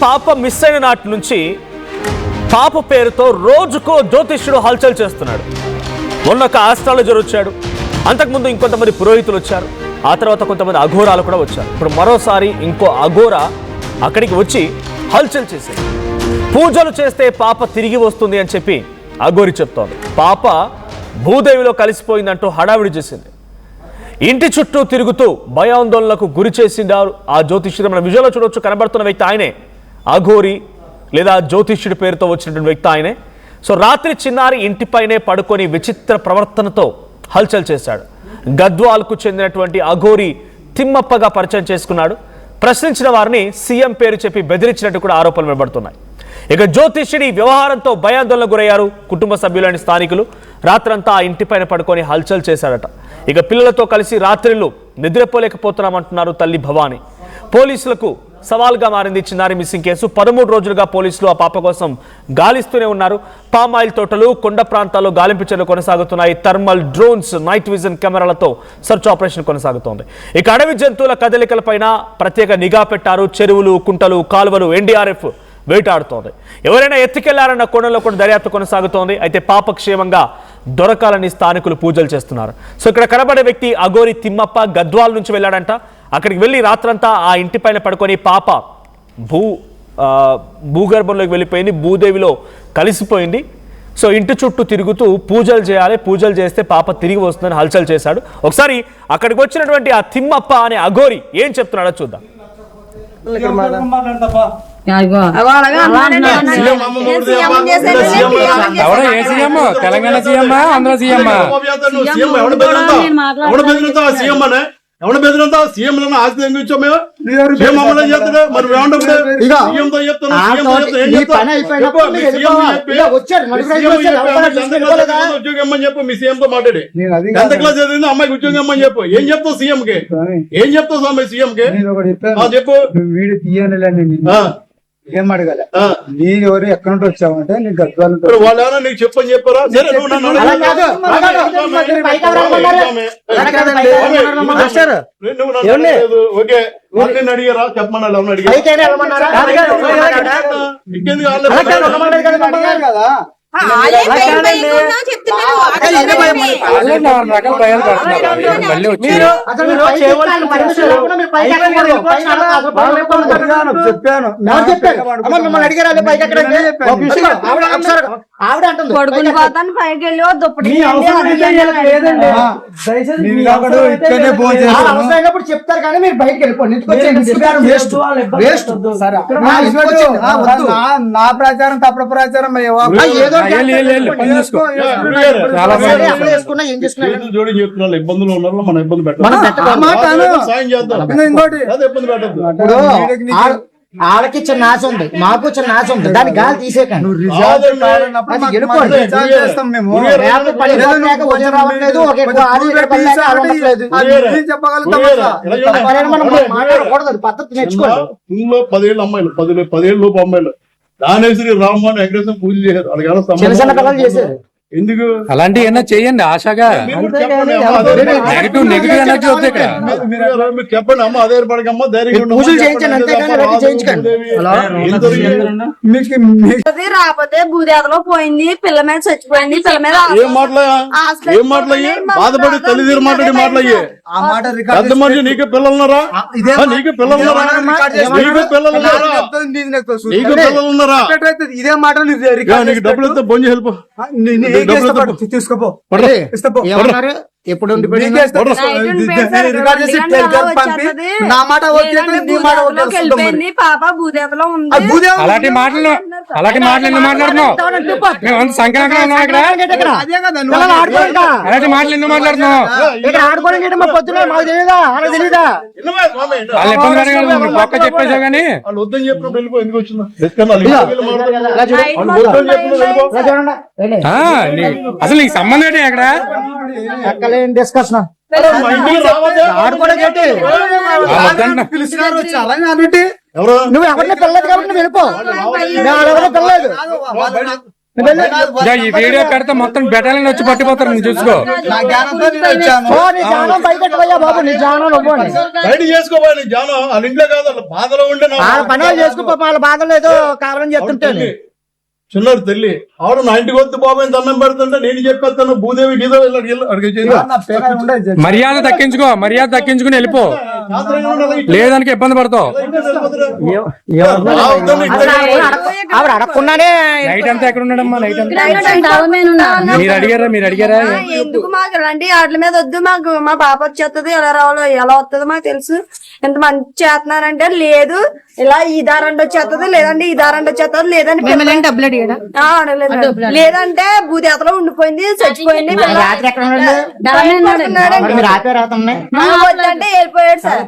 పాప మిస్ అయిన నాటి నుంచి పాప పేరుతో రోజుకో జ్యోతిష్యుడు హల్చల్ చేస్తున్నాడు. మొన్న ఒక ఆస్ట్రాలజర్ వచ్చాడు, అంతకుముందు ఇంకొంతమంది పురోహితులు వచ్చారు, ఆ తర్వాత కొంతమంది అఘోరాలు కూడా వచ్చారు. ఇప్పుడు మరోసారి ఇంకో అఘోరా అక్కడికి వచ్చి హల్చల్ చేశాడు. పూజలు చేస్తే పాప తిరిగి వస్తుంది అని చెప్పి అఘోరి చెప్తోంది. పాప భూదేవిలో కలిసిపోయిందంటూ హడావిడి చేసింది. ఇంటి చుట్టూ తిరుగుతూ భయాందోళనకు గురి చేసిండారు ఆ జ్యోతిష్యుడు. మన విజువల్లో చూడొచ్చు, కనబడుతున్న వ్యక్తి ఆయనే అఘోరి లేదా జ్యోతిష్యుడి పేరుతో వచ్చినటువంటి వ్యక్తి ఆయనే. సో రాత్రి చిన్నారి ఇంటిపైనే పడుకొని విచిత్ర ప్రవర్తనతో హల్చల్ చేశాడు. గద్వాల్కు చెందినటువంటి అఘోరి తిమ్మప్పగా పరిచయం చేసుకున్నాడు. ప్రశ్నించిన వారిని సీఎం పేరు చెప్పి బెదిరించినట్టు కూడా ఆరోపణలు వినబడుతున్నాయి. ఇక జ్యోతిష్యుడి వ్యవహారంతో భయాందోళనకు గురయ్యారు కుటుంబ సభ్యులని స్థానికులు. రాత్రంతా ఆ ఇంటిపైన పడుకొని హల్చల్ చేశాడట. ఇక పిల్లలతో కలిసి రాత్రిళ్ళు నిద్రపోలేకపోతున్నామంటున్నారు తల్లి భవాని. పోలీసులకు సవాల్గా మారింది చిన్నారి మిస్సింగ్ కేసు. 13 రోజులుగా పోలీసులు ఆ పాప కోసం గాలిస్తూనే ఉన్నారు. పామాయిల్ తోటలు, కొండ ప్రాంతాల్లో గాలింపు చర్యలు కొనసాగుతున్నాయి. థర్మల్ డ్రోన్స్, నైట్ విజన్ కెమెరాలతో సెర్చ్ ఆపరేషన్ కొనసాగుతోంది. ఇక అడవి జంతువుల కదలికలపైన ప్రత్యేక నిఘా పెట్టారు. చెరువులు, కుంటలు, కాలువలు ఎన్డీఆర్ఎఫ్ వేటాడుతోంది. ఎవరైనా ఎత్తుకెళ్లారన్న కోణంలో కూడా దర్యాప్తు కొనసాగుతోంది. అయితే పాప క్షేమంగా దొరకాలని స్థానికులు పూజలు చేస్తున్నారు. సో ఇక్కడ కనబడే వ్యక్తి అఘోరి తిమ్మప్ప గద్వాల్ నుంచి వెళ్ళాడంట. అక్కడికి వెళ్ళి రాత్రంతా ఆ ఇంటిపైన పడుకొని పాప భూగర్భంలోకి వెళ్ళిపోయింది, భూదేవిలో కలిసిపోయింది. సో ఇంటి చుట్టూ తిరుగుతూ పూజలు చేయాలి, పూజలు చేస్తే పాప తిరిగి వస్తుందని హల్చల్ చేశాడు. ఒకసారి అక్కడికి వచ్చినటువంటి ఆ తిమ్మప్ప అనే అఘోరి ఏం చెప్తున్నాడో చూద్దాం. తెలంగాణ సీఎం, ఆంధ్ర సీఎం ఎవడ బెదిరంతా సీఎం ఆస్తి తెంగించాం మేము. సీఎం అమలు చేస్తాడు మరి సీఎంతో ఉద్యోగం ఇమ్మని చెప్పు. మీ సీఎం తో మాట్లాడి 10th క్లాస్ చదివింది అమ్మాయికి ఉద్యోగం ఇమ్మని చెప్పు. ఏం చెప్తావు సీఎం కి? ఏం చెప్తావు స్వామి సీఎం కి? చెప్పు. ఏం అడగాల నేను ఎవరు ఎక్కడ నుండి వచ్చావంటే నీకు గద్వాలు వాళ్ళు ఏమన్నా నీకు చెప్పని చెప్పారా? సరే ఓకే అడిగారా చెప్పమన్నా అడిగారు కదా. కొడుకుని పోతాను పైకి వెళ్ళి అవసరమైనప్పుడు చెప్తారు కానీ మీరు బయటకు వెళ్ళిపోండి. నా ప్రచారం తప్పుడు ప్రచారం ఏదో జోడి చెప్తున్నారు ఇబ్బందులు ఉన్నారు. మన ఇబ్బంది పెట్టాలి. ఇంకోటి వాళ్ళకి చిన్న ఆశ ఉంది, మాకు చిన్న ఆశ ఉంది. దాని గాలి తీసేకండి. పద్ధతి నేర్చుకోవాలి. 10 ఏళ్ళ అమ్మాయిలు 10 ఏళ్ళ లోపు అమ్మాయిలు దానేశ్వరి రామ్మోహన్ వెంకటేశ్వరం పూజ చేశారు. చిన్న చిన్న పిల్లలు చేశారు. ఎందుకు అలాంటివి ఏమన్నా చెయ్యండి ఆశగా. నెగిటివ్ ఎనర్జీ వద్దు ఇక్కడ. చెప్పండి అమ్మ, అదే పడకమ్మ ధైర్యం రాకపోతే భూదేవలో పోయింది, పిల్ల మీద చచ్చిపోయింది, పిల్ల మీద ఏం మాట్లాయ్యే బాధపడి తల్లిదండ్రులు మాట్లాడి మాట్లాయ్యే పెద్ద మనిషి. నీకు పిల్లలున్నారా? నీకు పిల్లలున్నారా? నీకు పిల్లలున్నారా? ఇదే మాట నీకు డబ్బులు ఇస్తే బొంజి హెల్ప్ తీసుకోపో. ఎప్పుడు పాప భూదేవలో ఉంది. అలాంటి మాటలు ఎందుకు మాట్లాడుతున్నావు? మేము సంక్రాంతి అలాంటి మాటలు ఎందుకు మాట్లాడుతున్నావు? వాళ్ళు ఇబ్బంది పడగలరు. పక్క చెప్పేసా కానీ వాళ్ళు వద్దని చెప్పినప్పుడు వెళ్ళిపో. ఎందుకు వచ్చిందా అసలు నీకు సంబంధం ఏంటి అక్కడ? డిస్కషన్ నువ్వు ఎవరిని పిల్లలేదు కాబట్టి నువ్వు వెళ్ళిపో. పిల్లలేదు ఇదిగో ఈ వీడియో పెడితే మొత్తం బెటాలియన్ వచ్చి పట్టిపోతారు, నువ్వు చూసుకో. నా జ్ఞానంతో నేను వచ్చాను. ఓ, నీ జ్ఞానం బయటెట్టుకోయ్యా బాబు, నీ జ్ఞానం నువ్వు అని. బయట చేసుకోబోయే నీ జానం వాళ్ళ ఇంట్లో కాదు, వాళ్ళ బాధలో ఉండే నా వాళ్ళ పనులు చేసుకో, వాళ్ళ బాధలు ఏదో కావాలని చెప్తుంటే చిన్నారు తల్లి ఆవిడ నా ఇంటికి వద్దు బాబాయ్ దండం పెడుతుంటే నేను చెప్పేస్తాను భూదేవి గీదో నా పేరు ఉండేది. మర్యాద దక్కించుకో, మర్యాద దక్కించుకుని వెళ్ళిపో, లేదానికి ఇబ్బంది పడతావు. ఆవిడ అడగకుండానే నైట్ అంతా ఎక్కడ ఉన్నాడమ్మా? నైట్ అంతా మీరు అడిగారా? ఎందుకు మాకు ఇలాంటి వాటి మీద వద్దు, మాకు మా పాప వచ్చేస్తుంది, ఎలా రావాలో ఎలా వస్తుందో మాకు తెలుసు. ఎంత మంచి చేస్తున్నారంటే లేదు, ఇలా ఈ దారంటే వచ్చేస్తుంది, లేదంటే ఈ దారంటే వచ్చేస్తుంది, లేదంటే లేదంటే భూదేతలో ఉండిపోయింది, చచ్చిపోయింది. రాత్రి ఎక్కడ ఉన్నాడు? మరి రాత్రి రాత్రి వద్దంటే వెళ్ళిపోయాడు సార్.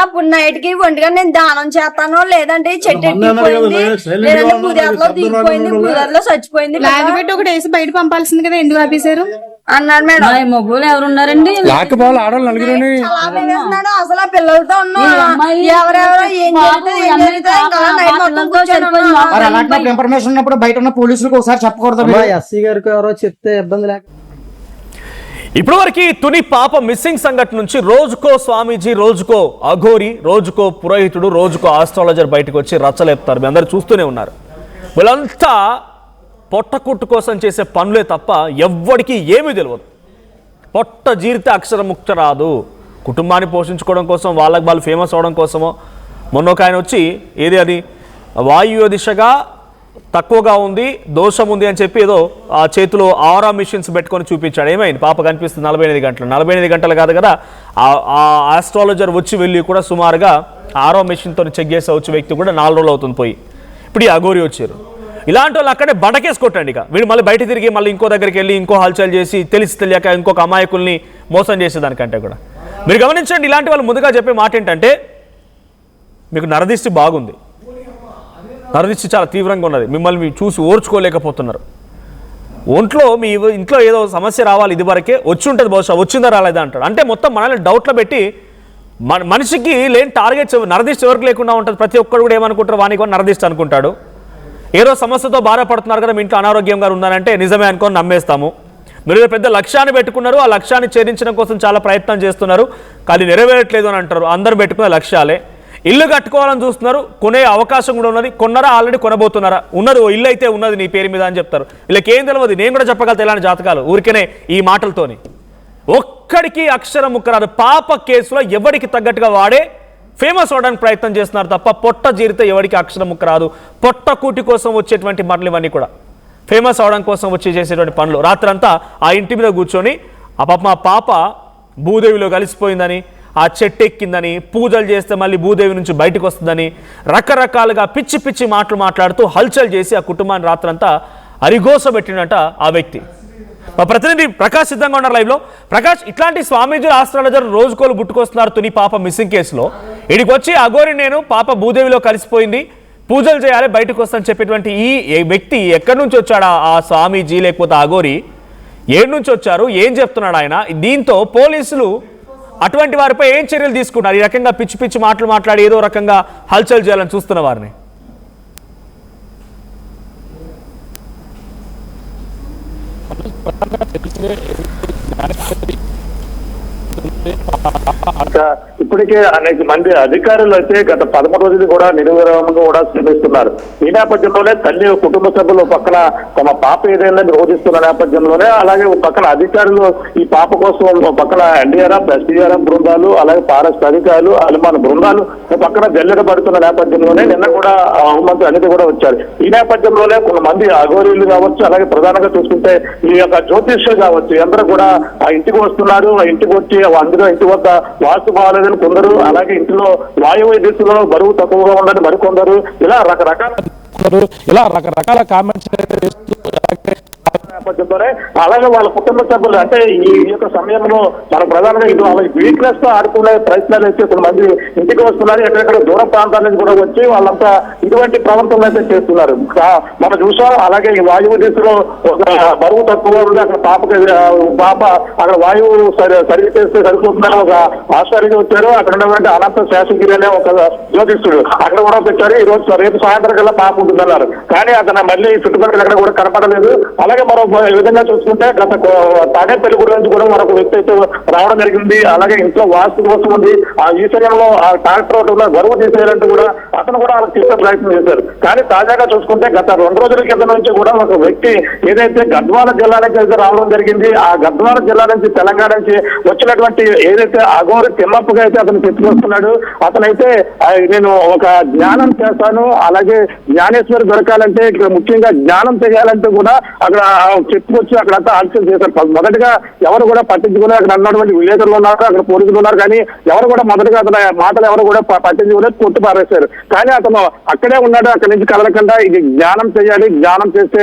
ఇప్పుడు నైట్ కి ఒంటిగా నేను దానం చేస్తాను, లేదంటే చెట్టు ఎట్టిపోయింది, లేదంటే భూదేతలో దిగిపోయింది, భూదేతలో చచ్చిపోయింది పెట్టి ఒకటి వేసి బయట పంపాల్సింది కదా, ఎందుకు ఆపేశారు అన్నాడు మేడం. మొగ్గులు ఎవరున్నారండి? లాక్కుపోవాలి ఆడవాళ్ళు నలుగురు. అసలు ఆ పిల్లలతో ఉన్నాం, ఎవరెవరో ఏం మరి అలాంటి ఇన్ఫర్మేషన్ ఉన్నప్పుడు బయట ఉన్న పోలీసులకు ఒకసారి చెప్పకూడదు. ఎస్సీ గారికి ఎవరో చెప్తే ఇబ్బంది లేక ఇప్పటి వరకు తుని పాప మిస్సింగ్ సంఘటన నుంచి రోజుకో స్వామీజీ, రోజుకో అఘోరి, రోజుకో పురోహితుడు, రోజుకో ఆస్ట్రాలజర్ బయటకు వచ్చి రచ్చలేపుతారు. మీ అందరూ చూస్తూనే ఉన్నారు. వీళ్ళంతా పొట్టకుట్టు కోసం చేసే పనులే తప్ప ఎవ్వడికి ఏమీ తెలియదు. పొట్ట జీరితే అక్షరముక్త రాదు. కుటుంబాన్ని పోషించుకోవడం కోసం, వాళ్ళు ఫేమస్ అవడం కోసమో. మొన్న ఒక ఆయన వచ్చి అది వాయువ్య దిశగా తక్కువగా ఉంది, దోషం ఉంది అని చెప్పి ఏదో ఆ చేతిలో ఆరా మిషన్స్ పెట్టుకొని చూపించాడు. ఏమైంది? పాప కనిపిస్తుంది 48 గంటలు. 48 గంటలు కాదు కదా, ఆ ఆస్ట్రాలజర్ వచ్చి వెళ్ళి కూడా సుమారుగా ఆరో మిషన్తో చెక్ చేసే వచ్చే వ్యక్తి కూడా 4 రోజులు అవుతుంది పోయి. ఇప్పుడు ఈ అఘోరి వచ్చారు. ఇలాంటి వాళ్ళు అక్కడే బండకేసి కొట్టండి. ఇక వీడు మళ్ళీ బయట తిరిగి మళ్ళీ ఇంకో దగ్గరికి వెళ్ళి ఇంకో హల్చల్ చేసి తెలియక ఇంకొక అమాయకుల్ని మోసం చేసేదానికంటే కూడా మీరు గమనించండి. ఇలాంటి వాళ్ళు ముందుగా చెప్పే మాట ఏంటంటే, మీకు నరదిష్టి బాగుంది, నరదిష్టి చాలా తీవ్రంగా ఉన్నది, మిమ్మల్ని చూసి ఓర్చుకోలేకపోతున్నారు, మీ ఇంట్లో ఏదో సమస్య రావాలి, ఇది వరకే వచ్చి ఉంటుంది, బహుశా వచ్చిందా రాలేదా అంటాడు. అంటే మొత్తం మనల్ని డౌట్లో పెట్టి మనిషికి లేని టార్గెట్స్, నరదిష్టి ఎవరికి లేకుండా ఉంటుంది. ప్రతి ఒక్కరు కూడా ఏమనుకుంటారు, వానికి కూడా నరదిష్టి అనుకుంటాడు. ఏదో సమస్యతో బాధపడుతున్నారు కదా, మీ ఇంట్లో అనారోగ్యంగా ఉన్నారంటే నిజమే అనుకొని నమ్మేస్తాము. మీరు పెద్ద లక్ష్యాన్ని పెట్టుకున్నారు, ఆ లక్ష్యాన్ని ఛేదించడం కోసం చాలా ప్రయత్నం చేస్తున్నారు, కానీ నెరవేరట్లేదు అని అంటారు. అందరూ పెట్టుకునే లక్ష్యాలే. ఇల్లు కట్టుకోవాలని చూస్తున్నారు, కొనే అవకాశం కూడా ఉన్నది, కొన్నారా, ఆల్రెడీ కొనబోతున్నారా, ఉన్నది ఓ ఇల్లు అయితే ఉన్నది నీ పేరు మీద అని చెప్తారు. వీళ్ళకి ఏం తెలియదు. నేను కూడా చెప్పగలుగుతా ఇలాంటి జాతకాలు ఊరికేనే ఈ మాటలతోని. ఒక్కడికి అక్షరం ముక్కరాదు. పాప కేసులో ఎవరికి తగ్గట్టుగా వాడే ఫేమస్ అవడానికి ప్రయత్నం చేస్తున్నారు తప్ప పొట్ట జీరితే ఎవరికి అక్షరం ముక్క రాదు. పొట్ట కూటి కోసం వచ్చేటువంటి పనులు ఇవన్నీ కూడా ఫేమస్ అవడం కోసం వచ్చి చేసేటువంటి పనులు. రాత్రంతా ఆ ఇంటి మీద కూర్చొని మా పాప భూదేవిలో కలిసిపోయిందని, ఆ చెట్టు ఎక్కిందని, పూజలు చేస్తే మళ్ళీ భూదేవి నుంచి బయటకు వస్తుందని రకరకాలుగా పిచ్చి పిచ్చి మాటలు మాట్లాడుతూ హల్చల్ చేసి ఆ కుటుంబాన్ని రాత్రంతా అరిగోసబెట్టినట ఆ వ్యక్తి. మా ప్రతినిధి ప్రకాష్ సిద్ధంగా ఉన్నారు లైవ్లో. ప్రకాష్, ఇట్లాంటి స్వామీజీ, ఆస్ట్రాలజర్ రోజుకోలు బుట్టుకొస్తున్నారు తుని పాప మిస్సింగ్ కేసులో. ఇడికి వచ్చి అఘోరి నేను పాప భూదేవిలో కలిసిపోయింది, పూజలు చేయాలి, బయటకు వస్తానని చెప్పేటువంటి ఈ వ్యక్తి ఎక్కడి నుంచి వచ్చాడు? ఆ స్వామీజీ లేకపోతే అఘోరి ఏడు నుంచి వచ్చారు, ఏం చెప్తున్నాడు ఆయన? దీంతో పోలీసులు అటువంటి వారిపై ఏం చర్యలు తీసుకున్నారు? ఈ రకంగా పిచ్చి పిచ్చి మాటలు మాట్లాడి ఏదో రకంగా హల్చల్ చేయాలని చూస్తున్న వారిని. ఇప్పటికే అనేక మంది అధికారులు అయితే గత 13 రోజులు కూడా నిర్విరామంగా కూడా శ్రమిస్తున్నారు. ఈ నేపథ్యంలోనే తల్లి కుటుంబ సభ్యులు పక్కన తమ పాప ఏదైనా రోధిస్తున్న నేపథ్యంలోనే, అలాగే పక్కన అధికారులు ఈ పాప కోసం పక్కన ఎన్డీఆర్ఎఫ్, ఎస్డీఆర్ఎఫ్ బృందాలు, అలాగే ఫారెస్ట్ అధికారులు, అనుమాన బృందాలు పక్కన జల్లెడ పడుతున్న నేపథ్యంలోనే నిన్న కూడా హోంమంత్రి అనిత కూడా వచ్చారు. ఈ నేపథ్యంలోనే కొంతమంది అఘోరీలు కావచ్చు, అలాగే ప్రధానంగా చూసుకుంటే ఈ యొక్క జ్యోతిష్యులు కావచ్చు, అందరూ కూడా ఆ ఇంటికి వస్తున్నారు. ఆ ఇంటికి వచ్చి అందులో ఇంటి వద్ద వాస్తు బాగాలేదని కొందరు, అలాగే ఇంటిలో వాయువ్య దిశలో బరువు తక్కువగా ఉందని మరికొందరు, ఇలా రకరకాల కామెంట్స్ నేపథ్యంలోనే అలాగే వాళ్ళ కుటుంబ సభ్యులు అంటే ఈ యొక్క సమయంలో మన ప్రధానంగా ఇది వాళ్ళ వీక్నెస్ తో ఆడుకునే ప్రయత్నాలు అయితే కొంతమంది ఇంటికి వస్తున్నారు. ఎక్కడెక్కడ దూర ప్రాంతాల నుంచి కూడా వచ్చి వాళ్ళంతా ఇటువంటి ప్రవర్తనలు అయితే చేస్తున్నారు. మనం చూసాం. అలాగే ఈ వాయువు దిశలో ఒక బరువు తక్కువ ఉంది, అక్కడ పాప అక్కడ వాయువు సర్వీస్ చేస్తే సరిపోతుందని ఒక ఆశ్చర్యంగా వచ్చారు. అక్కడ ఉన్నటువంటి అనంత శేషగిరి అనే ఒక జ్యోతిష్యుడు అక్కడ కూడా పెట్టారు. ఈ రోజు రేపు సాయంత్రం కల్లా పాప ఉంటుందన్నారు. కానీ అతను మళ్ళీ చుట్టుపక్కల ఎక్కడ కూడా కనపడలేదు. అలాగే మరో విధంగా చూసుకుంటే గత తాడేపల్లి గుడి నుంచి కూడా మరొక వ్యక్తి అయితే రావడం జరిగింది. అలాగే ఇంట్లో వాస్తు కోసం ఉంది. ఆ ఈశ్వర్యంలో ఆ ట్రాక్టర్ ఒకటి బరువు తీసేయాలంటూ కూడా అతను కూడా వాళ్ళకి తీసే ప్రయత్నం చేశారు. కానీ తాజాగా చూసుకుంటే గత 2 రోజుల కింద నుంచి కూడా ఒక వ్యక్తి ఏదైతే గద్వాల జిల్లా నుంచి అయితే రావడం జరిగింది. ఆ గద్వాల జిల్లా నుంచి తెలంగాణ నుంచి వచ్చినటువంటి ఏదైతే అఘోరి తిమ్మప్పగా అయితే అతను చెప్పుకొస్తున్నాడు. అతనైతే నేను ఒక జ్ఞానం చేస్తాను, అలాగే జ్ఞానేశ్వరి దొరకాలంటే ఇక్కడ ముఖ్యంగా జ్ఞానం చేయాలంటూ కూడా అక్కడ చెప్పుకొచ్చి అక్కడంతా ఆలోచన చేశారు. మొదటిగా ఎవరు కూడా పట్టించుకుని అక్కడ ఉన్నటువంటి విలేకరులు ఉన్నారు, అక్కడ పోలీసులు ఉన్నారు. కానీ ఎవరు కూడా మొదటిగా అతని మాటలు ఎవరు కూడా పట్టించుకుని కొట్టు పారేశారు. కానీ అతను అక్కడే ఉన్నాడు. అక్కడి నుంచి కదలకుండా ఇది జ్ఞానం చేయాలి, జ్ఞానం చేస్తే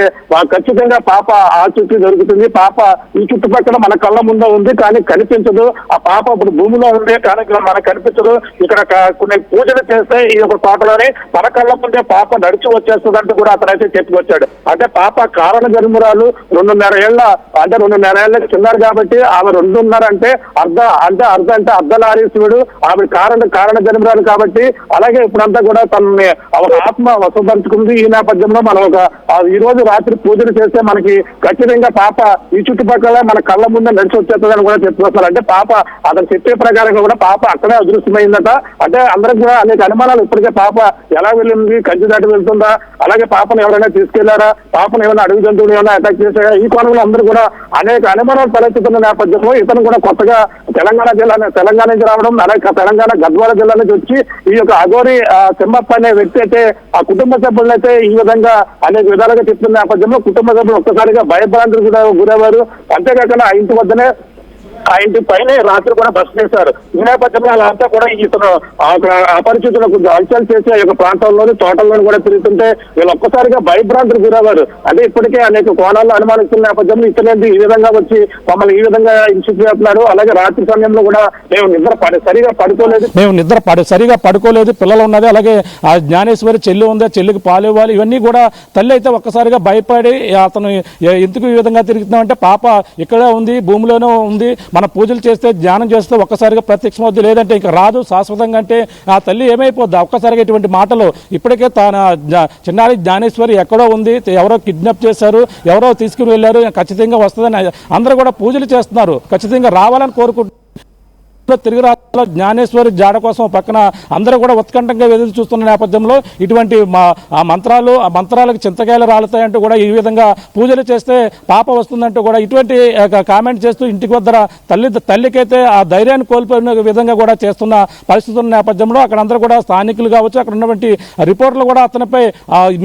ఖచ్చితంగా పాప ఆచూకీ దొరుకుతుంది. పాప ఈ చుట్టుపక్కల మన కళ్ళ ముందు ఉంది కానీ కనిపించదు. ఆ పాప ఇప్పుడు భూమిలో ఉంది కానీ మనకు కనిపించదు. ఇక్కడ కొన్ని పూజలు చేస్తే ఈ యొక్క తోటలోనే మన కళ్ళ ముందే పాప నడిచి వచ్చేస్తుంది అంటూ కూడా అతనైతే చెప్పుకొచ్చాడు. అంటే పాప కారణ జన్మురాలు 2.5 ఏళ్ల అంటే 2.5 ఏళ్ళ చిన్నారు కాబట్టి ఆమె 2.5 అంటే అర్ధనారీశ్వరుడు. ఆమె కారణ జన్మురాలు కాబట్టి అలాగే ఇప్పుడంతా కూడా తనని ఆత్మ వశపరుచుకుంది. ఈ నేపథ్యంలో మనం ఈ రోజు రాత్రి పూజలు చేస్తే మనకి ఖచ్చితంగా పాప ఈ చుట్టుపక్కల మన కళ్ళ ముందే నడిచి వచ్చేస్తుందని కూడా చెప్పుకొస్తారు. అంటే పాప అతను చెప్పే ప్రకారంగా కూడా పాప అక్కడే అదృశ్యమైందట. అంటే అందరికి కూడా అనేక అనుమానాలు ఇప్పటికే పాప ఎలా వెళ్ళింది, కంచి దాటి వెళ్తుందా, అలాగే పాపను ఎవరైనా తీసుకెళ్లారా, పాపను ఏమైనా అడవి జంతువులు ఏమైనా అటాక్ చేశారా, ఈ కోణంలో అందరూ కూడా అనేక అనుమానాలు తలెత్తుతున్న నేపథ్యంలో ఇతను కూడా కొత్తగా తెలంగాణ నుంచి రావడం, అలాగే తెలంగాణ గద్వాల జిల్లా నుంచి వచ్చి ఈ యొక్క అఘోరి తిమ్మప్ప అనే వ్యక్తి అయితే ఆ కుటుంబ సభ్యులైతే ఈ విధంగా అనేక విధాలుగా చెప్తున్న నేపథ్యంలో కుటుంబ సభ్యులు ఒక్కసారిగా భయభ్రాంతులు కూడా గురయ్యారు. అంతేకాకుండా ఆ ఇంటి వద్దనే ఆ ఇంటి పైన రాత్రి కూడా బస్ చేశారు. ఈ నేపథ్యంలో వాళ్ళంతా కూడా ఇతను అపరిచితులకు హల్చల్ చేసి ఆ యొక్క ప్రాంతాల్లోని తోటల్లోని కూడా తిరుగుతుంటే వీళ్ళు ఒక్కసారిగా భయభ్రాంతులు గురయ్యారు. అదే ఇప్పటికే అనేక కోణాల్లో అనుమానిస్తున్న నేపథ్యంలో ఇతనేది ఈ విధంగా వచ్చి మమ్మల్ని ఈ విధంగా హింసించి చేస్తున్నారు. అలాగే రాత్రి సమయంలో కూడా మేము సరిగా పడుకోలేదు, పిల్లలు ఉన్నది, అలాగే ఆ జ్ఞానేశ్వరి చెల్లి ఉంది, చెల్లికి పాలు ఇవ్వాలి, ఇవన్నీ కూడా తల్లి అయితే ఒక్కసారిగా భయపడి అతను ఎందుకు ఈ విధంగా తిరుగుతున్నామంటే పాప ఇక్కడే ఉంది, భూమిలోనే ఉంది, మన పూజలు చేస్తే ధ్యానం చేస్తే ఒక్కసారిగా ప్రత్యక్షమవుద్ది, లేదంటే ఇక రాదు శాశ్వతంగా అంటే ఆ తల్లి ఏమైపోద్ది. ఒక్కసారిగా ఇటువంటి మాటలు ఇప్పటికే చిన్నారి జ్ఞానేశ్వరి ఎక్కడో ఉంది, ఎవరో కిడ్నాప్ చేశారు, ఎవరో తీసుకుని వెళ్ళారు, ఖచ్చితంగా వస్తుందని అందరూ కూడా పూజలు చేస్తున్నారు, ఖచ్చితంగా రావాలని కోరుకుంటున్నారు. తిరిగి రాష్ట్రంలో జ్ఞానేశ్వరి జాడ కోసం పక్కన అందరూ కూడా ఉత్కంఠంగా ఎదురు చూస్తున్న నేపథ్యంలో ఇటువంటి ఆ మంత్రాలకు చింతకాయలు రాలుతాయంటూ కూడా ఈ విధంగా పూజలు చేస్తే పాప వస్తుందంటూ కూడా ఇటువంటి కామెంట్ చేస్తూ ఇంటికి వద్ద తల్లికైతే ఆ ధైర్యాన్ని కోల్పోయిన విధంగా కూడా చేస్తున్న పరిస్థితుల నేపథ్యంలో అక్కడ అందరూ కూడా స్థానికులు కావచ్చు, అక్కడ ఉన్నటువంటి రిపోర్టర్లు కూడా అతనిపై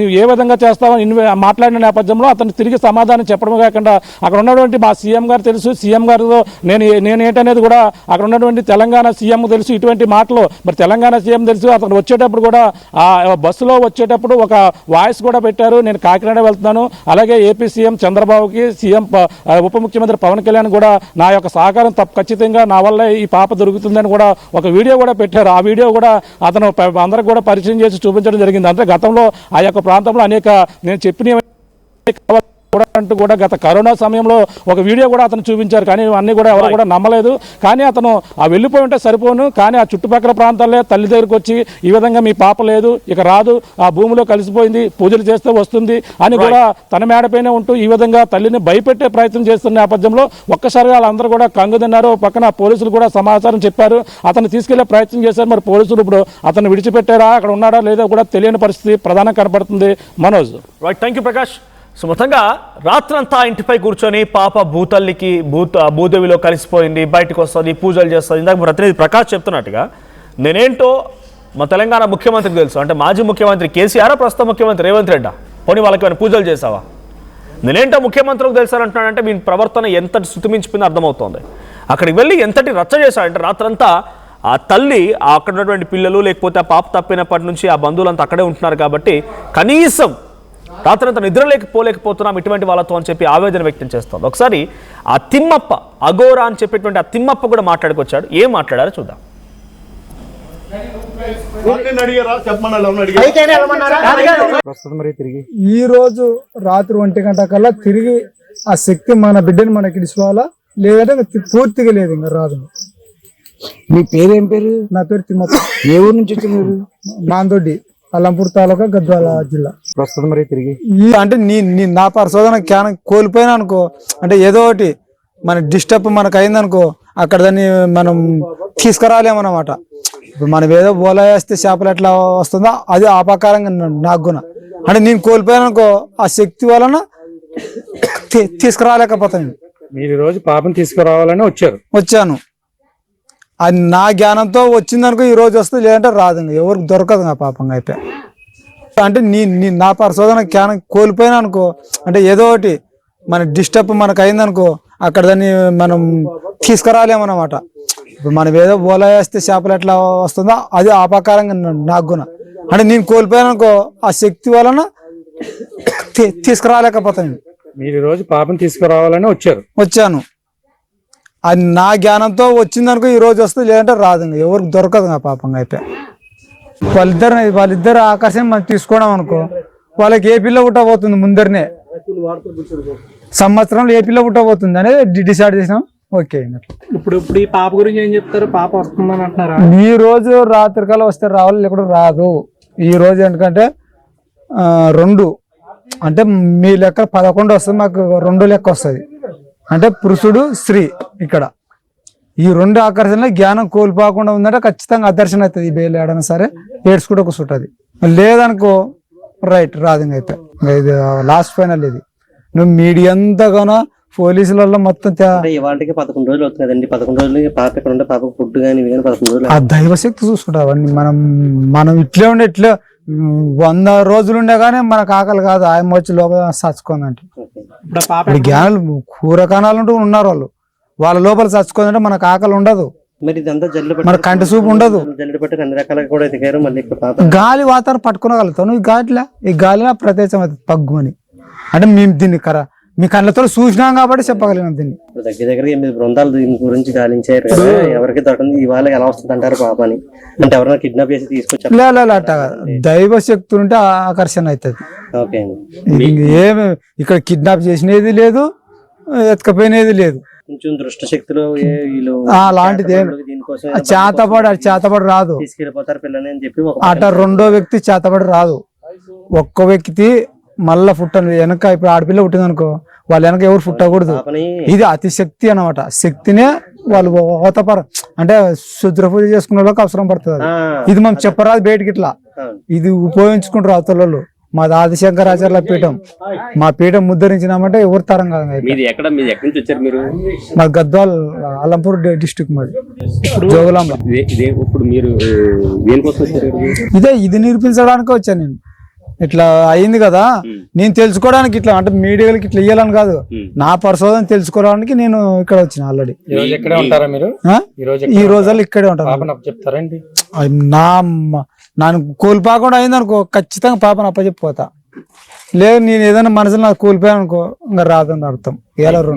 మేము ఏ విధంగా చేస్తామని మాట్లాడిన నేపథ్యంలో అతను తిరిగి సమాధానం చెప్పడం కాకుండా అక్కడ ఉన్నటువంటి మా సీఎం గారు తెలుసు, సీఎం గారితో నేను ఏంటనేది కూడా అక్కడ ఉన్నటువంటి తెలంగాణ సీఎం తెలుసు. ఇటువంటి మాటలు మరి తెలంగాణ సీఎం తెలుసు. అతను వచ్చేటప్పుడు కూడా ఆ బస్సులో వచ్చేటప్పుడు ఒక వాయిస్ కూడా పెట్టారు, నేను కాకినాడ వెళ్తున్నాను, అలాగే ఏపీ సీఎం చంద్రబాబుకి, సీఎం ఉప ముఖ్యమంత్రి పవన్ కళ్యాణ్ కూడా నా యొక్క సహకారం ఖచ్చితంగా నా వల్ల ఈ పాప దొరుకుతుందని కూడా ఒక వీడియో కూడా పెట్టారు. ఆ వీడియో కూడా అతను అందరికి కూడా పరిచయం చేసి చూపించడం జరిగింది. అంటే గతంలో ఆ యొక్క ప్రాంతంలో అనేక నేను చెప్పిన అంటూ కూడా గత కరోనా సమయంలో ఒక వీడియో కూడా అతను చూపించారు. కానీ అన్ని కూడా ఎవరు కూడా నమ్మలేదు. కానీ అతను ఆ వెళ్ళిపోయి ఉంటే సరిపోను, కానీ ఆ చుట్టుపక్కల ప్రాంతాల్లో తల్లి దగ్గరికి వచ్చి ఈ విధంగా మీ పాప లేదు, ఇక రాదు, ఆ భూమిలో కలిసిపోయింది, పూజలు చేస్తే వస్తుంది అని కూడా తన మేడపైనే ఉంటూ ఈ విధంగా తల్లిని భయపెట్టే ప్రయత్నం చేస్తున్న నేపథ్యంలో ఒక్కసారిగా వాళ్ళందరూ కూడా కంగు తిన్నారు. పక్కన పోలీసులు కూడా సమాచారం చెప్పారు, అతను తీసుకెళ్లే ప్రయత్నం చేశారు. మరి పోలీసులు ఇప్పుడు అతను విడిచిపెట్టారా, అక్కడ ఉన్నాడా లేదో కూడా తెలియని పరిస్థితి ప్రధానంగా కనపడుతుంది. Manoj. Right, thank you Prakash. So మొత్తంగా రాత్రంతా ఇంటిపై కూర్చొని పాప భూతల్లికి భూదేవిలో కలిసిపోయింది, బయటకు వస్తుంది, పూజలు చేస్తుంది. ఇందాక ప్రతినిధి ప్రకాష్ చెప్తున్నట్టుగా నేనేంటో మా తెలంగాణ ముఖ్యమంత్రికి తెలుసు, అంటే మాజీ ముఖ్యమంత్రి కేసీఆర్, ప్రస్తుత ముఖ్యమంత్రి రేవంత్ రెడ్డి, పోనీ వాళ్ళకి ఏమైనా పూజలు చేసావా, నేనేంటో ముఖ్యమంత్రికి తెలుసానంటున్నాడంటే మీ ప్రవర్తన ఎంతటి శృతిమించిపోయిందో అర్థమవుతోంది. అక్కడికి వెళ్ళి ఎంతటి రచ్చ చేశాడంటే రాత్రంతా ఆ తల్లి, అక్కడ ఉన్నటువంటి పిల్లలు, లేకపోతే ఆ పాప తప్పినప్పటి నుంచి ఆ బంధువులంతా అక్కడే ఉంటున్నారు కాబట్టి కనీసం రాత్రంతా నిద్రలేకపోలేకపోతున్నాం ఇటువంటి వాళ్ళతో అని చెప్పి ఆవేదన వ్యక్తం చేస్తోంది. ఒకసారి ఆ తిమ్మప్ప, అఘోరా అని చెప్పేటువంటి ఆ తిమ్మప్ప కూడా మాట్లాడుకొచ్చాడు. ఏం మాట్లాడారో చూద్దాం. ఈ రోజు రాత్రి 1 గంట కల్లా తిరిగి ఆ శక్తి మన బిడ్డని మనకి ఇసుకోవాలా, లేదంటే పూర్తిగా లేదు, ఇంకా రాదు. మీ పేరేం పేరు? నా పేరు తిమ్మప్ప. ఏ ఊరు నుంచి వచ్చారు? మాందొడ్డి, అల్లంపూర్ తాలూకా, గద్వాల జిల్లా. ప్రస్తుతం మరి తిరిగి అంటే నా పరిశోధన జ్ఞానం కోల్పోయినా అనుకో, అంటే ఏదో ఒకటి మన డిస్టర్బ్ మనకు అయిందనుకో, అక్కడ దాన్ని మనం తీసుకురాలేమన్నమాట. ఇప్పుడు మనం ఏదో బోలా వేస్తే చేపలు ఎట్లా వస్తుందో అది ఆ ప్రకారంగా నాకు గుణ. అంటే నేను కోల్పోయాను అనుకో, ఆ శక్తి వలన తీసుకురాలేకపోతాను. మీరు ఈ రోజు పాపం తీసుకురావాలని వచ్చాను. అది నా జ్ఞానంతో వచ్చిందనుకో ఈ రోజు వస్తుంది, లేదంటే రాదు. ఎవరికి దొరకదు నా పాపంగా అయితే. అంటే నా పరిశోధన జ్ఞానం కోల్పోయినా అనుకో, అంటే ఏదో ఒకటి మన డిస్టర్బ్ మనకు అయిందనుకో, అక్కడ దాన్ని మనం తీసుకురాలేమన్నమాట. ఇప్పుడు మనం ఏదో బోలా వేస్తే చేపలు ఎట్లా వస్తుందో అది ఆ ప్రకారంగా నాకు గుణ. అంటే నేను కోల్పోయాను అనుకో, ఆ శక్తి వలన తీసుకురాలేకపోతాను. మీరు ఈ రోజు పాపం తీసుకురావాలని వచ్చాను. అది నా జ్ఞానంతో వచ్చిందనుకో ఈ రోజు వస్తుంది, లేదంటే రాదు. ఎవరికి దొరకదు నా పాపంగా అయితే. వాళ్ళిద్దరు ఆకర్షణ మనం తీసుకోవడం అనుకో, వాళ్ళకి ఏ పిల్ల పుట్టబోతుంది ముందరనే, సంవత్సరంలో ఏ పిల్ల పుట్టబోతుంది అనేది డిసైడ్ చేసినాం. ఓకే, ఇప్పుడు ఈ పాప గురించి ఏం చెప్తారు? పాప వస్తుందని అంటున్నారా? ఈ రోజు రాత్రికాల వస్తే రావాలి, లేకుండా రాదు. ఈ రోజు ఎందుకంటే 2 అంటే మీ లెక్క 11 వస్తుంది, మాకు 2 లెక్క వస్తుంది. అంటే పురుషుడు స్త్రీ. ఇక్కడ ఈ 2 ఆకర్షణలో జ్ఞానం కోల్పోకుండా ఉందంటే ఖచ్చితంగా అదర్శనం అవుతుంది. ఈ బేలు ఏడైనా సరే ఏడ్చుకుంటే కూర్చుంటుంది. లేదనుకో రైట్ రాదు. ఇంకా అయితే ఇది లాస్ట్ ఫైనల్. ఇది నువ్వు మీడియా అంతగానో పోలీసులలో మొత్తం ఇవాళకి 11 రోజులు అవుతుంది కదండి. 11 రోజులు పాప ఇక్కడ ఉంటే పాపకు ఫుడ్ కానీ 11 రోజులు ఆ దైవశక్తి చూసుకుంటారు అవన్నీ. మనం ఇట్లే ఉండే ఇట్లా 100 రోజులు ఉండే కానీ మనకు ఆకలి కాదు. ఆయన వచ్చి లోపల చచ్చుకోందంటే ఇప్పుడు జ్ఞానాలు కూరకాణాలు ఉంటూ ఉన్నారు. వాళ్ళ లోపల చచ్చుకోదంటే మనకు ఆకలి ఉండదు, మరి ఇదంతా మన కంటి చూపు ఉండదు. జల్లు పెట్టి అన్ని రకాలుగా కూడా ఎదిగారు. మళ్ళీ గాలి వాతావరణం పట్టుకోగలుగుతావు. ఈ గాలిలో ప్రత్యేకం అవుతుంది పగ్గుమని. అంటే మేము దీన్ని మీ కళ్ళతో చూసినాం కాబట్టి చెప్పగలిగినాం దీన్ని. దగ్గర దగ్గర 8 బృందాలు దీని గురించి గాలించారు కదా. ఎవరికి దొరకదు ఇవాళ ఎలా వస్తుంది అంటారు పాపని? అంటే ఎవరైనా కిడ్నాప్ చేసి తీసుకొచ్చారు? అట్ట దైవ శక్తి ఉంటే ఆకర్షణ అవుతుంది. ఓకే, ఏమి ఇక్కడ కిడ్నాప్ చేసినది లేదు, ఎత్తుకపోయినది లేదు. కొంచెం దృష్ట శక్తిలో అలాంటిది చేతపడి రాదు. తీసుకెళ్ళిపోతారు పిల్లని అని చెప్పి అట 2వ వ్యక్తి చేతపడి రాదు. ఒక్క వ్యక్తి మళ్ళా పుట్టను వెనక. ఇప్పుడు ఆడపిల్ల పుట్టింది అనుకో, వాళ్ళ వెనక ఎవరు పుట్టకూడదు. ఇది అతి శక్తి అన్నమాట. శక్తినే వాళ్ళు ఓతపర అంటే శుద్ర పూజ చేసుకునే వాళ్ళకి అవసరం పడుతుంది. ఇది మనం చెప్పరాదు బయటికి. ఇట్లా ఇది ఉపయోగించుకుంటారు అవతల. మాది ఆదిశంకరాచార్యుల పీఠం. మా పీఠం ముద్దరించినామంటే ఎవరు తరం కాదు. మా గద్వాల్ అల్లంపూర్ డిస్ట్రిక్ట్ మాది, జోగులాంబ. ఇది నిరూపించడానికి వచ్చాను నేను. ఇట్లా అయింది కదా, నేను తెలుసుకోవడానికి ఇట్లా అంటే మీడియాలకి ఇట్లా ఇయ్యాలని కాదు, నా పరిశోధన తెలుసుకోవడానికి నేను ఇక్కడ వచ్చిన. ఆల్రెడీ ఈ రోజుల్లో ఇక్కడే ఉంటారు. చెప్తారండి నన్ను కోల్పోకుండా అయింది అనుకో, ఖచ్చితంగా పాపను అప్పచెప్పిపోతా. లేదు నేను ఏదైనా మనసులో నాకు కోల్పోయాను అనుకో, ఇంకా రాదని అర్థం.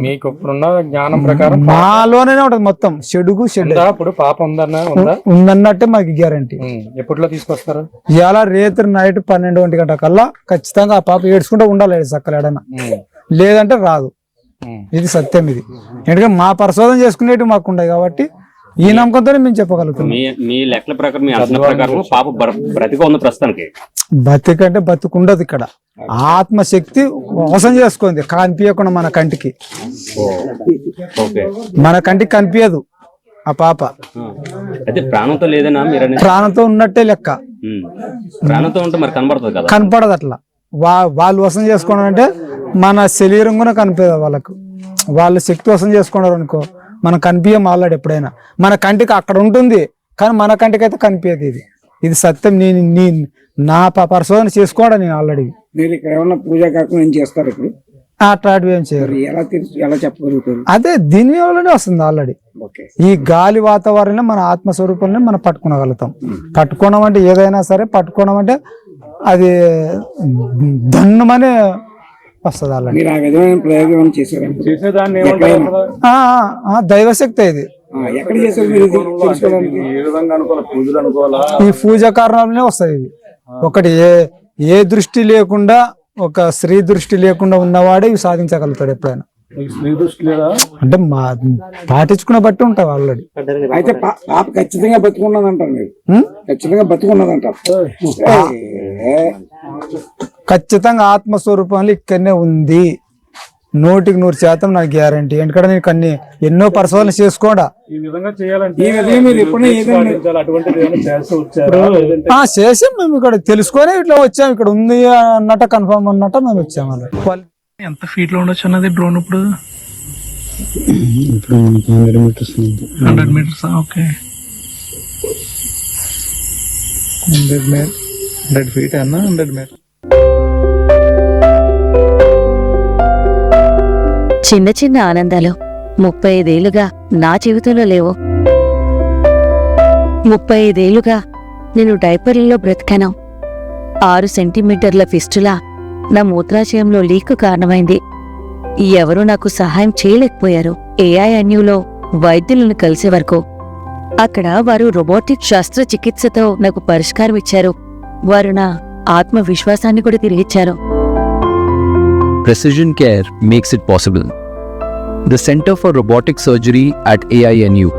మీకు ఇప్పుడున్న జ్ఞానం ప్రకారం మాలోనే ఉంటది మొత్తం. చెడుగు ఇప్పుడు పాప ఉందన్నట్టే మాకు గ్యారంటీ. ఎప్పట్లో తీసుకొస్తారు? ఇలా రేత్రి నైట్ 12 గంటల కల్లా ఖచ్చితంగా ఆ పాప ఏడ్చుకుంటూ ఉండాలి సక్కలు ఏడైనా, లేదంటే రాదు. ఇది సత్యం. ఇది ఎందుకంటే మా పరిశోధన చేసుకునేవి మాకు ఉండవు కాబట్టి ఈ నమ్మకంతోనే మేము చెప్పగలుగుతాం. మీ లెక్కల ప్రకారం, మీ అంచనా ప్రకారం పాప బ్రతిగా ఉంది ప్రస్తుతానికి. బతికంటే బతుకుండదు. ఇక్కడ ఆత్మశక్తి మోసం చేసుకుంది, కనిపించకుండా మన కంటికి. మన కంటికి కనిపించదు ఆ పాప. అయితే ప్రాణంతో లేదనా? ప్రాణంతో ఉన్నట్టే లెక్క. ప్రాణంతో ఉంటే మరి కనబడుతుంది కదా? కనపడదు. అట్లా వాళ్ళు వసం చేసుకోవడం అంటే మన శరీరం కూడా కనిపించదు వాళ్ళకు. వాళ్ళు శక్తి వసం చేసుకున్నారు అనుకో, మనం కనిపించం. ఆల్రెడీ ఎప్పుడైనా మన కంటికి అక్కడ ఉంటుంది, కానీ మన కంటికి అయితే కనిపించదు. ఇది సత్యం. నేను నా పరిశోధన చేసుకోవడం. నేను ఆల్రెడీ మీరు ఇక్కడ ఏమన్నా పూజా కార్యక్రమం ఏం చేస్తారు? ఇప్పుడు అట్లాంటివి ఏం చేయరు. ఎలా చెప్పగలుగుతారు? అదే దీని వల్లనే వస్తుంది ఆల్రెడీ. ఈ గాలి వాతావరణం మన ఆత్మస్వరూపాన్ని మనం పట్టుకోగలుగుతాం. పట్టుకోవడం అంటే ఏదైనా సరే పట్టుకోవడం అంటే అది ధన్యమనే వస్తుంది అలా. మీరు ఆ విధమైన ప్రయోగం ఏమైనా చేశారండి? చేసేదాన్ని దైవశక్తి ఇది. ఎక్కడ చేశారు మీరు ఇది తెలుసుకోవడానికి? ఏ విధంగా అనుకోవాలి? పూజలు అనుకోవాలా? ఈ పూజా కారణంలోనే వస్తుంది ఇది. ఒకటి ఏ దృష్టి లేకుండా, ఒక స్త్రీ దృష్టి లేకుండా ఉన్నవాడే ఇవి సాధించగలుగుతాడు ఎప్పుడైనా. స్త్రీ దృష్టి లేదా అంటే మా పాటించుకున్న బట్టి ఉంటావు ఆల్రెడీ. అయితే పాప ఖచ్చితంగా బతుకున్నదంటారు మీరు? ఖచ్చితంగా బతుకున్నదంటారు. ఖచ్చితంగా ఆత్మస్వరూపంలో ఇక్కడనే ఉంది, 100% నాకు గ్యారంటీ. ఎందుకంటే నేను ఎన్నో పరిశోధనలు చేసుకోండా. ఈ విధంగా చేయాలంటే ఈ విధంగా మీరు ఎప్పుడైనా ఏదైనా అటువంటిది ఏమైనా చేస్తూ వచ్చారా? చేసాం మేము. ఇక్కడ తెలుసుకొని ఇట్లా వచ్చాం, ఇక్కడ ఉంది అన్నట్టు కన్ఫర్మ్ అన్నట్టు మేము వచ్చాము. ఎంత ఫీట్ లో ఉండొచ్చు అన్నది డ్రోన్ ఇప్పుడు? 100 మీటర్స్. ఓకే, 100 ఫీట్ అన్న 100 మీటర్. చిన్న చిన్న ఆనందాలు 35 ఏళ్లుగా నా జీవితంలో లేవు. 35 ఏళ్లుగా నేను డైపర్లలో బ్రతికాను. 6 సెంటీమీటర్ల ఫిస్టులా నా మూత్రాశయంలో లీక్ కారణమైంది. ఎవరూ నాకు సహాయం చేయలేకపోయారు. AINUలో వైద్యులను కలిసే వరకు. అక్కడ వారు రోబోటిక్ శస్త్రచికిత్సతో నాకు పరిష్కారం ఇచ్చారు. వారు నా ఆత్మవిశ్వాసాన్ని కూడా తిరిగిచ్చారు. Precision care makes it possible. The Center for Robotic Surgery at AINU